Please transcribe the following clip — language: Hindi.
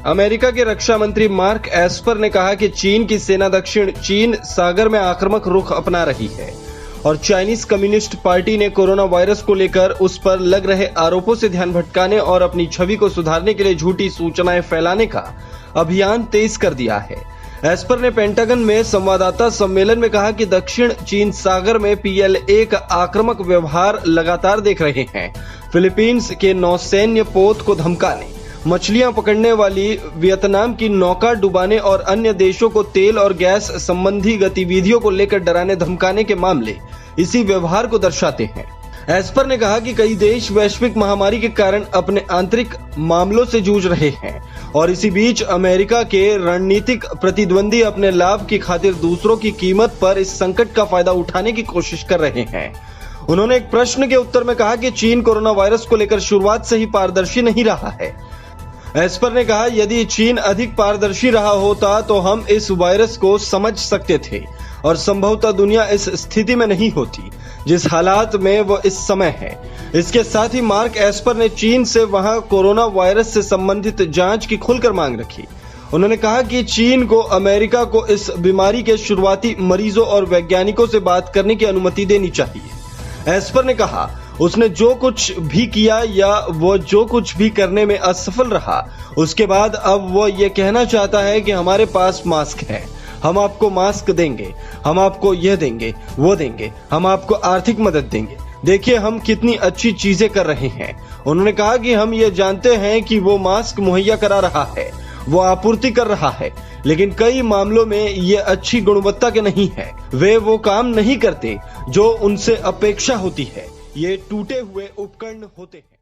अमेरिका के रक्षा मंत्री मार्क एस्पर ने कहा कि चीन की सेना दक्षिण चीन सागर में आक्रामक रुख अपना रही है और चाइनीज कम्युनिस्ट पार्टी ने कोरोना वायरस को लेकर उस पर लग रहे आरोपों से ध्यान भटकाने और अपनी छवि को सुधारने के लिए झूठी सूचनाएं फैलाने का अभियान तेज कर दिया है। एस्पर ने पेंटागन में संवाददाता सम्मेलन में कहा कि दक्षिण चीन सागर में PLA का आक्रामक व्यवहार लगातार देख रहे हैं। फिलीपींस के नौसैन्य पोत को धमकाने, मछलियां पकड़ने वाली वियतनाम की नौका डुबाने और अन्य देशों को तेल और गैस संबंधी गतिविधियों को लेकर डराने धमकाने के मामले इसी व्यवहार को दर्शाते हैं। एस्पर ने कहा कि कई देश वैश्विक महामारी के कारण अपने आंतरिक मामलों से जूझ रहे हैं और इसी बीच अमेरिका के रणनीतिक प्रतिद्वंदी अपने लाभ की खातिर दूसरों की कीमत पर इस संकट का फायदा उठाने की कोशिश कर रहे हैं। उन्होंने एक प्रश्न के उत्तर में कहा कि चीन कोरोना वायरस को लेकर शुरुआत से ही पारदर्शी नहीं रहा है। एस्पर ने कहा, यदि चीन अधिक पारदर्शी रहा होता तो हम इस वायरस को समझ सकते थे और संभवतः दुनिया इस स्थिति में नहीं होती जिस हालात में वो इस समय है। इसके साथ ही मार्क एस्पर ने चीन से वहां कोरोना वायरस से संबंधित जांच की खुलकर मांग रखी। उन्होंने कहा कि चीन को अमेरिका को इस बीमारी के शुरुआती मरीजों और वैज्ञानिकों से बात करने की अनुमति देनी चाहिए। एस्पर ने कहा, उसने जो कुछ भी किया या वो जो कुछ भी करने में असफल रहा, उसके बाद अब वो ये कहना चाहता है कि हमारे पास मास्क है, हम आपको मास्क देंगे, हम आपको यह देंगे, वो देंगे, हम आपको आर्थिक मदद देंगे। देखिए हम कितनी अच्छी चीजें कर रहे हैं। उन्होंने कहा कि हम ये जानते हैं कि वो मास्क मुहैया करा रहा है, वो आपूर्ति कर रहा है, लेकिन कई मामलों में ये अच्छी गुणवत्ता के नहीं है। वे वो काम नहीं करते जो उनसे अपेक्षा होती है। ये टूटे हुए उपकरण होते हैं।